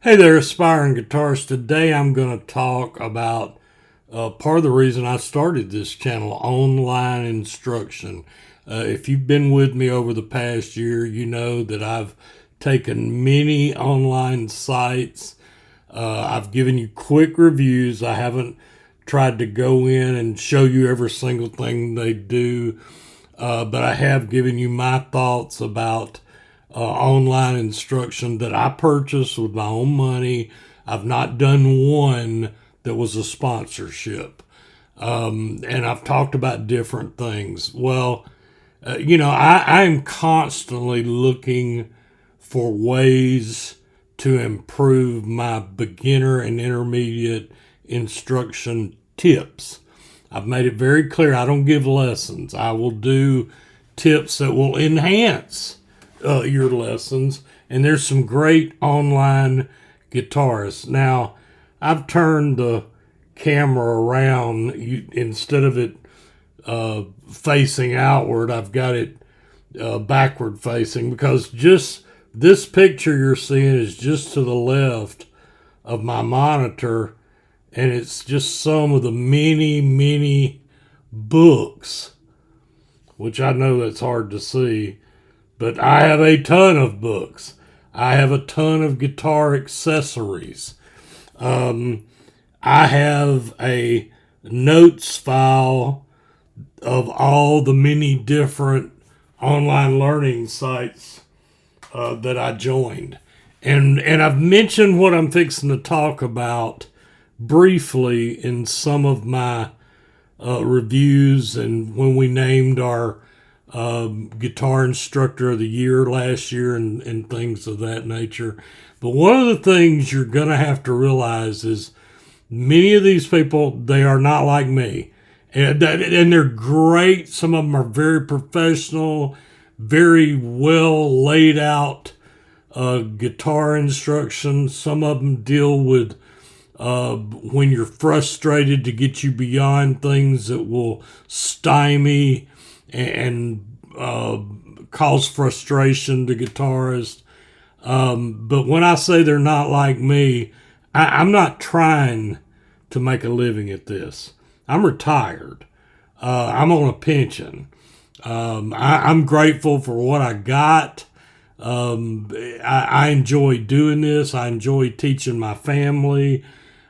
Hey there, aspiring guitarists. Today I'm going to talk about part of the reason I started this channel, online instruction. If you've been with me over the past year, you know that I've taken many online sites. I've given you quick reviews. I haven't tried to go in and show you every single thing they do, but I have given you my thoughts about online instruction that I purchased with my own money. I've not done one that was a sponsorship. And I've talked about different things. Well, I'm constantly looking for ways to improve my beginner and intermediate instruction tips. I've made it very clear I don't give lessons. I will do tips that will enhance your lessons, and there's some great online guitarists. Now, I've turned the camera around. Instead of it facing outward, I've got it backward facing, because just this picture you're seeing is just to the left of my monitor, and it's just some of the many books, which I know that's hard to see. But I have a ton of books. I have a ton of guitar accessories. I have a notes file of all the many different online learning sites that I joined. And I've mentioned what I'm fixing to talk about briefly in some of my reviews, and when we named our guitar instructor of the year last year, and things of that nature. But one of the things you're going to have to realize is many of these people, they are not like me. And they're great. Some of them are very professional, very well laid out guitar instruction. Some of them deal with when you're frustrated, to get you beyond things that will stymie and cause frustration to guitarists. But when I say they're not like me, I'm not trying to make a living at this. I'm retired. I'm on a pension. I'm grateful for what I got. I enjoy doing this. I enjoy teaching my family.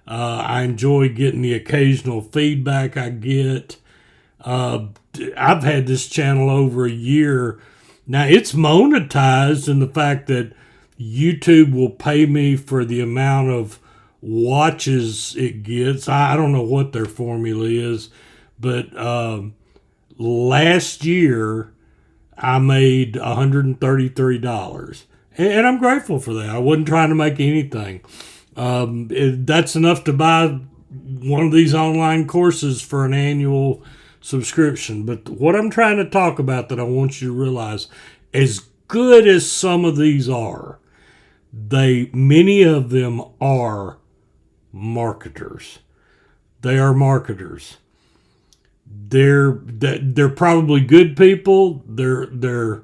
I enjoy getting the occasional feedback I get. I've had this channel over a year. Now, it's monetized in the fact that YouTube will pay me for the amount of watches it gets. I don't know what their formula is, but last year I made $133. And I'm grateful for that. I wasn't trying to make anything. That's enough to buy one of these online courses for an annual subscription. But what I'm trying to talk about, that I want you to realize, as good as some of these are, many of them are marketers. They are marketers. They're probably good people. They're the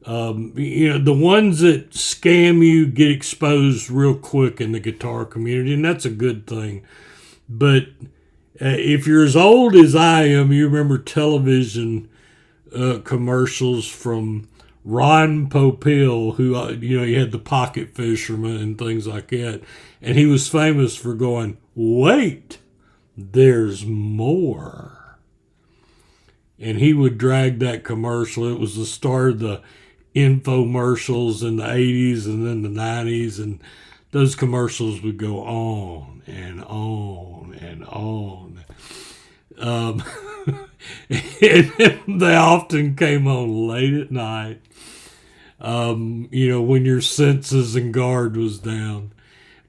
ones that scam you get exposed real quick in the guitar community, and that's a good thing. But if you're as old as I am, you remember television commercials from Ron Popeil, who, he had the Pocket Fisherman and things like that. And he was famous for going, "Wait, there's more." And he would drag that commercial. It was the start of the infomercials in the 80s and then the 90s. And those commercials would go on and on and on. And they often came on late at night, when your senses and guard was down.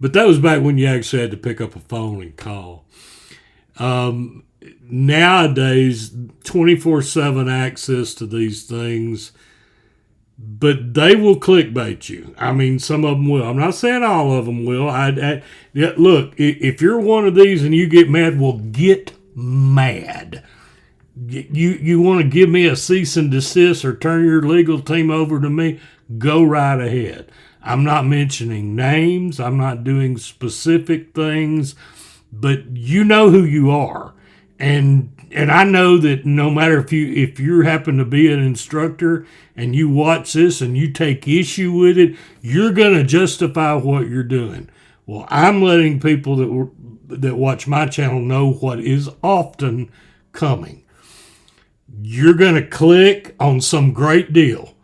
But that was back when you actually had to pick up a phone and call. Nowadays, 24/7 access to these things, but they will clickbait you. I mean, some of them will. I'm not saying all of them will. Look, if you're one of these and you get mad, well, get mad. You want to give me a cease and desist or turn your legal team over to me? Go right ahead. I'm not mentioning names. I'm not doing specific things, but you know who you are. And I know that no matter if you happen to be an instructor and you watch this and you take issue with it, you're going to justify what you're doing. Well, I'm letting people that watch my channel know what is often coming. You're going to click on some great deal.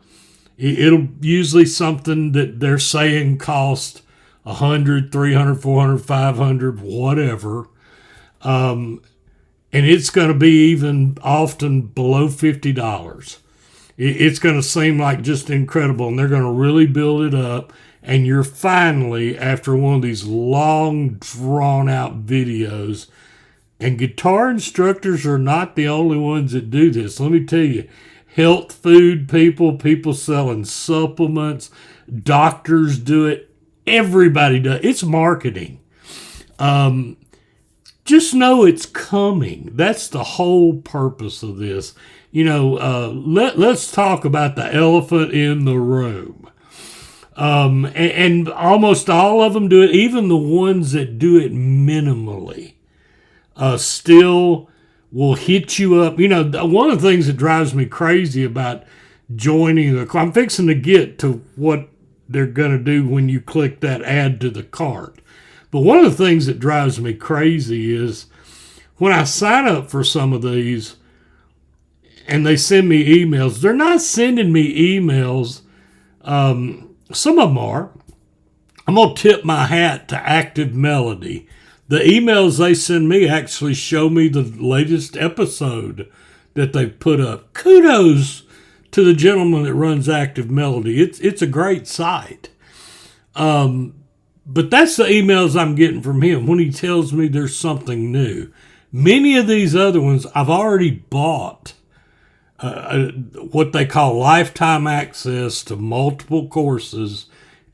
It'll usually something that they're saying cost 100, 300, 400, 500, whatever. And it's going to be even often below $50. It's going to seem like just incredible, and they're going to really build it up. And you're finally, after one of these long, drawn-out videos, and guitar instructors are not the only ones that do this. Let me tell you, health food people selling supplements, doctors do it, everybody does. It's marketing. Just know it's coming. That's the whole purpose of this. Let's talk about the elephant in the room. And almost all of them do it, even the ones that do it minimally, still will hit you up. One of the things that drives me crazy about joining I'm fixing to get to what they're going to do when you click that add to the cart. But one of the things that drives me crazy is when I sign up for some of these and they send me emails, they're not sending me emails. Some of them are. I'm going to tip my hat to Active Melody. The emails they send me actually show me the latest episode that they've put up. Kudos to the gentleman that runs Active Melody. It's a great site. But that's the emails I'm getting from him when he tells me there's something new. Many of these other ones I've already bought what they call lifetime access to multiple courses,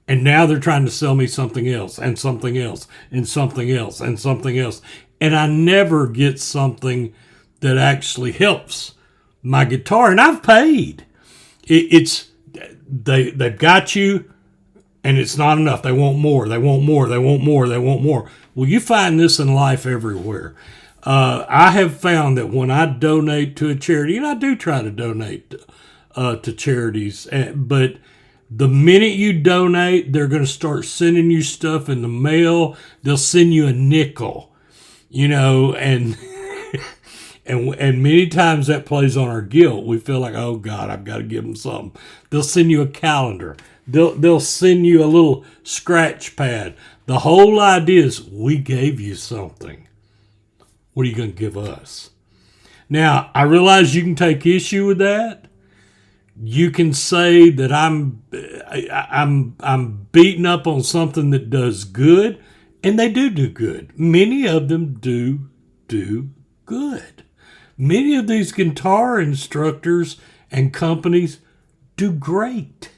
and now they're trying to sell me something else and something else and something else and something else. And I never get something that actually helps my guitar, and I've paid. They've got you, and it's not enough. They want more. They want more. They want more. They want more. Well, you find this in life everywhere. I have found that when I donate to a charity, and I do try to donate to charities, but the minute you donate, they're going to start sending you stuff in the mail. They'll send you a nickel, and and many times that plays on our guilt. We feel like, oh God, I've got to give them something. They'll send you a calendar. They'll send you a little scratch pad. The whole idea is we gave you something. What are you going to give us? Now, I realize you can take issue with that. You can say that I'm beating up on something that does good, and they do good. Many of them do good. Many of these guitar instructors and companies do great.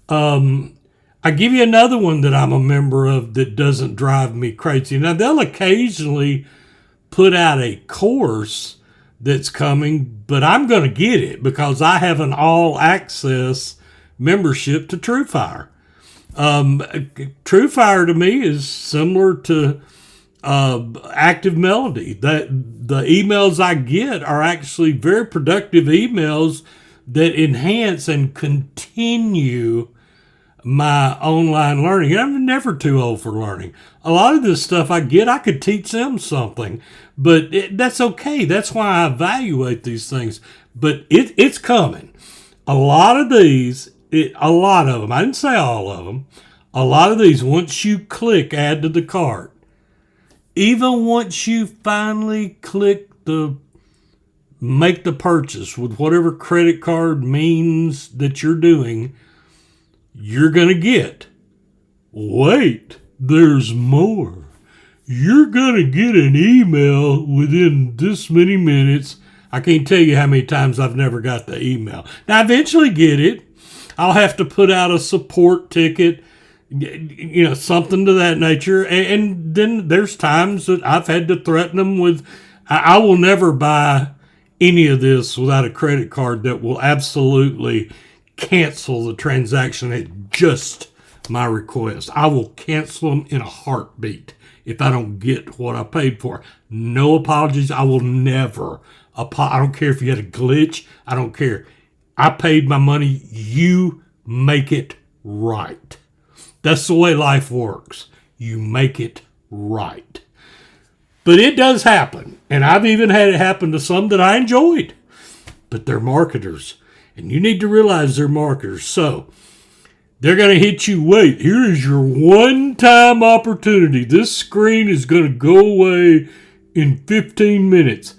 I give you another one that I'm a member of that doesn't drive me crazy. Now, they'll occasionally put out a course that's coming, but I'm going to get it because I have an all-access membership to TrueFire. TrueFire to me is similar to Active Melody. The emails I get are actually very productive emails that enhance and continue my online learning. And I'm never too old for learning. A lot of this stuff I get, I could teach them something, but that's okay. That's why I evaluate these things. But it's coming. A lot of these, a lot of them, I didn't say all of them, a lot of these, once you click add to the cart, even once you finally click the make the purchase with whatever credit card means that you're doing, you're going to get, wait, there's more. You're going to get an email within this many minutes. I can't tell you how many times I've never got the email. Now, I eventually get it. I'll have to put out a support ticket, something to that nature. And then there's times that I've had to threaten them with, I will never buy any of this without a credit card that will absolutely cancel the transaction at just my request. I will cancel them in a heartbeat if I don't get what I paid for. No apologies. I will never. I don't care if you had a glitch. I don't care. I paid my money. You make it right. That's the way life works. You make it right. But it does happen. And I've even had it happen to some that I enjoyed. But they're marketers. And you need to realize they're marketers. So they're going to hit you. Wait, here is your one-time opportunity. This screen is going to go away in 15 minutes.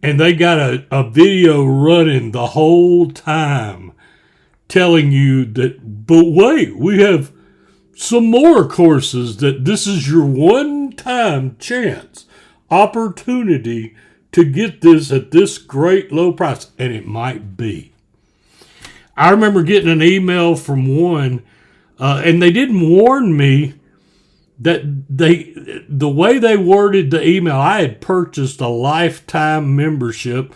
And they got a video running the whole time telling you that, but wait, we have some more courses, that this is your one-time chance, opportunity to get this at this great low price. And it might be. I remember getting an email from one, and they didn't warn me that the way they worded the email, I had purchased a lifetime membership,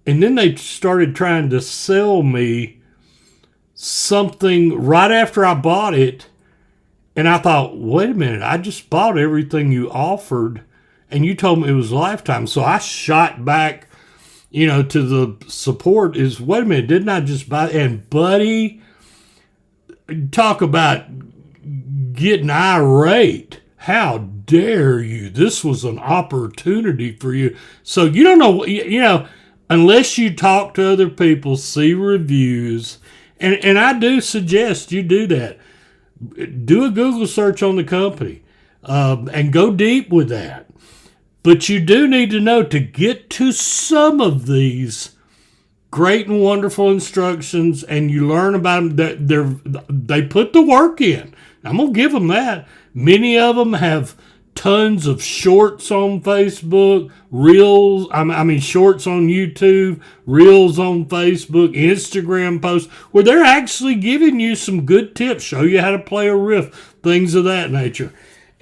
and then they started trying to sell me something right after I bought it. And I thought, wait a minute, I just bought everything you offered, and you told me it was lifetime. So I shot back, to the support is, wait a minute, didn't I just buy? And buddy, talk about getting irate. How dare you? This was an opportunity for you. So you don't know, unless you talk to other people, see reviews, and I do suggest you do that. Do a Google search on the company and go deep with that. But you do need to know, to get to some of these great and wonderful instructions, and you learn about them, that they put the work in. I'm going to give them that. Many of them have tons of shorts on Facebook, reels, shorts on YouTube, reels on Facebook, Instagram posts, where they're actually giving you some good tips, show you how to play a riff, things of that nature.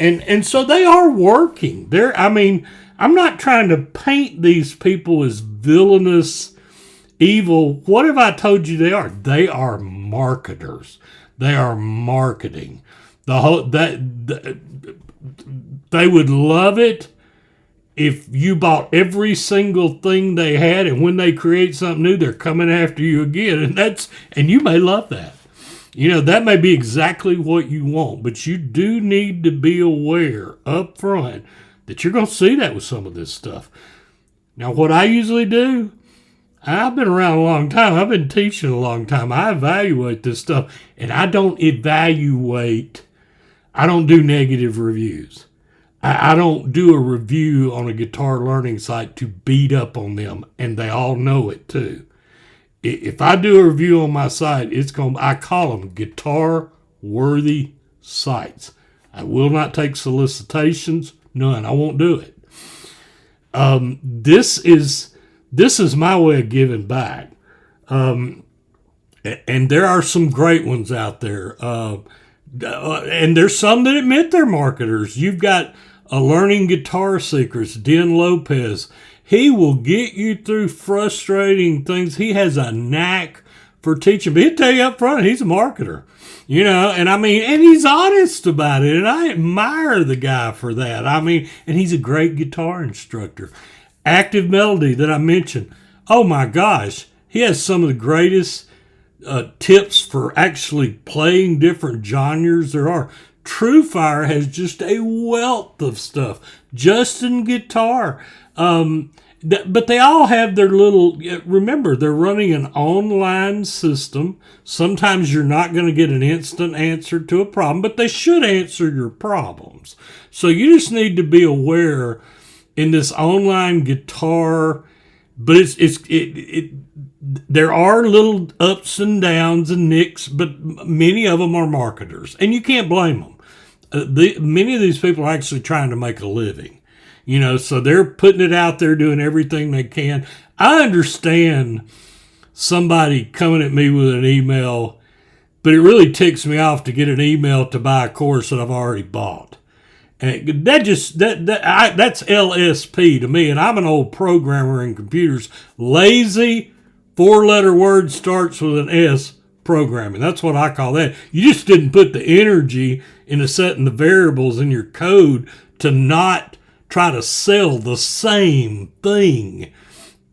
And so they are working. I'm not trying to paint these people as villainous, evil. What have I told you they are? They are marketers. They are marketing. They would love it if you bought every single thing they had, and when they create something new, they're coming after you again. And you may love that. That may be exactly what you want, but you do need to be aware up front that you're going to see that with some of this stuff. Now, what I usually do, I've been around a long time. I've been teaching a long time. I evaluate this stuff, and I don't do negative reviews. I don't do a review on a guitar learning site to beat up on them, and they all know it too. If I do a review on my site, I call them guitar-worthy sites. I will not take solicitations, none. I won't do it. This is my way of giving back. And there are some great ones out there. And there's some that admit they're marketers. You've got Learning Guitar Secrets, Den Lopez. He will get you through frustrating things. He has a knack for teaching. But he'll tell you up front, he's a marketer. And he's honest about it. And I admire the guy for that. And he's a great guitar instructor. Active Melody that I mentioned. Oh my gosh. He has some of the greatest tips for actually playing different genres there are. True Fire has just a wealth of stuff. Justin Guitar. But they all have their little, remember, they're running an online system. Sometimes you're not going to get an instant answer to a problem, but they should answer your problems. So you just need to be aware in this online guitar, but there are little ups and downs and nicks, but many of them are marketers, and you can't blame them. Many of these people are actually trying to make a living. So they're putting it out there, doing everything they can. I understand somebody coming at me with an email, but it really ticks me off to get an email to buy a course that I've already bought. And that's LSP to me, and I'm an old programmer in computers. Lazy, 4-letter word starts with an S, programming. That's what I call that. You just didn't put the energy into setting the variables in your code to not try to sell the same thing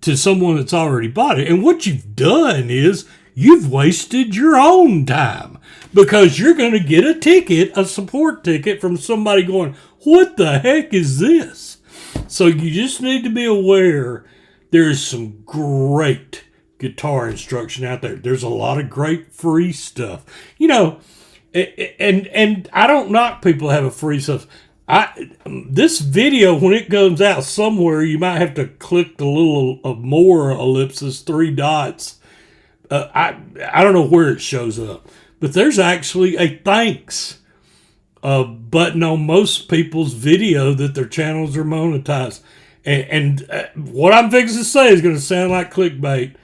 to someone that's already bought it. And what you've done is you've wasted your own time, because you're going to get a support ticket from somebody going, what the heck is this? So you just need to be aware there's some great guitar instruction out there. There's a lot of great free stuff. And I don't knock people that have a free stuff. This video, when it goes out somewhere, you might have to click the little more ellipsis, 3 dots. I don't know where it shows up, but there's actually a thanks button on most people's video that their channels are monetized. And what I'm fixing to say is going to sound like clickbait.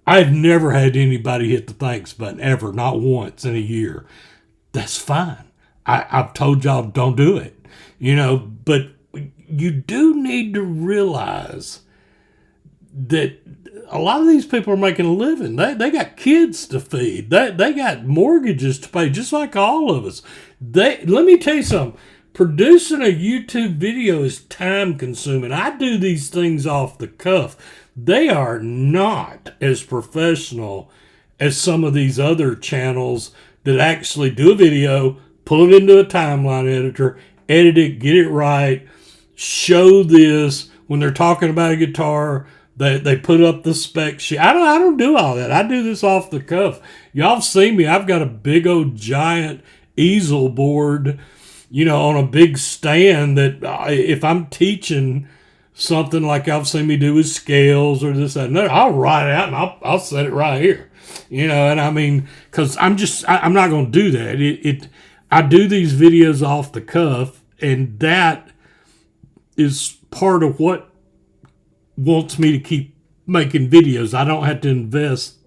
I've never had anybody hit the thanks button ever, not once in a year. That's fine. I've told y'all don't do it. But you do need to realize that a lot of these people are making a living. They got kids to feed. They got mortgages to pay, just like all of us. Let me tell you something. Producing a YouTube video is time consuming. I do these things off the cuff. They are not as professional as some of these other channels that actually do a video, pull it into a timeline editor, edit it, get it right, show this. When they're talking about a guitar, they put up the spec sheet. I don't do all that. I do this off the cuff. Y'all seen me. I've got a big old giant easel board, on a big stand that if I'm teaching something like I've seen me do with scales or this, that, and that, I'll write it out and I'll set it right here. And I mean, because I'm not going to do that. I do these videos off the cuff, and that is part of what wants me to keep making videos. I don't have to invest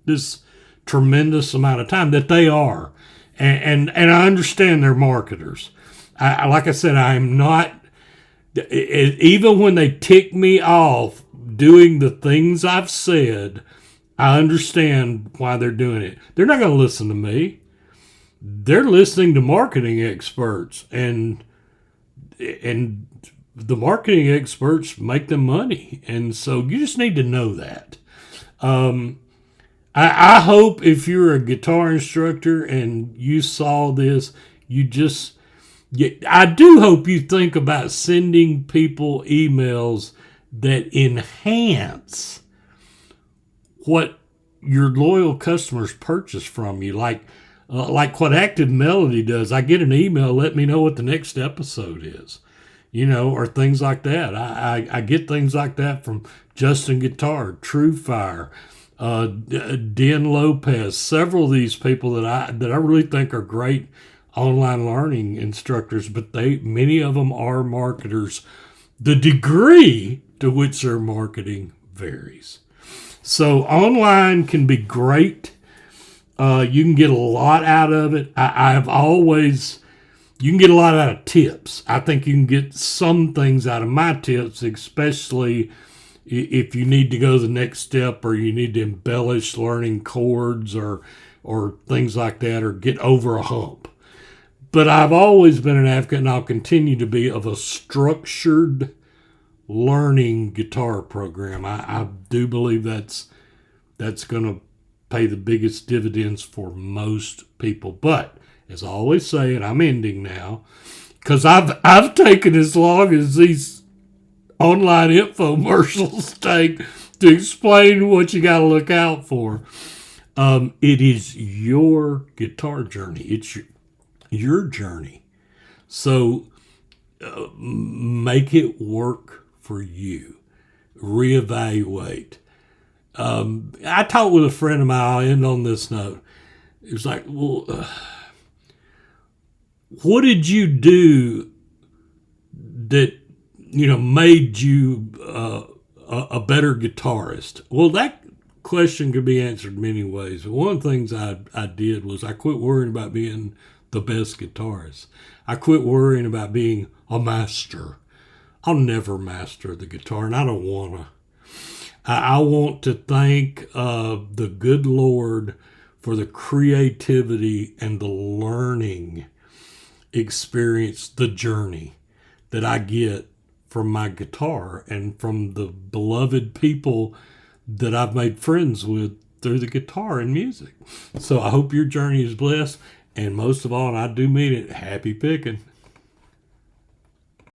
this tremendous amount of time that they are. And I understand they're marketers. Like I said, I am not, even when they tick me off doing the things I've said, I understand why they're doing it. They're not going to listen to me. They're listening to marketing experts, and the marketing experts make them money. And so you just need to know that. I hope if you're a guitar instructor and you saw this, I do hope you think about sending people emails that enhance what your loyal customers purchase from you. Like what Active Melody does. I get an email, let me know what the next episode is, or things like that. I get things like that from Justin Guitar, True Fire, Dan Lopez, several of these people that I really think are great online learning instructors, but many of them are marketers. The degree to which they're marketing varies. So online can be great. You can get a lot out of it. You can get a lot out of tips. I think you can get some things out of my tips, especially if you need to go the next step, or you need to embellish learning chords or things like that, or get over a hump. But I've always been an advocate, and I'll continue to be, of a structured learning guitar program. I do believe that's going to pay the biggest dividends for most people. But as I always say, and I'm ending now, because I've taken as long as these online infomercials take to explain what you got to look out for. It is your guitar journey. It's your journey. So make it work for you. Reevaluate. I talked with a friend of mine. I'll end on this note. It was like, well, what did you do that made you a better guitarist? Well, that question could be answered many ways. One of the things I did was I quit worrying about being the best guitarist. I quit worrying about being a master. I'll never master the guitar, and I don't want to. I want to thank the good Lord for the creativity and the learning experience, the journey that I get from my guitar and from the beloved people that I've made friends with through the guitar and music. So I hope your journey is blessed, and most of all, and I do mean it, happy picking.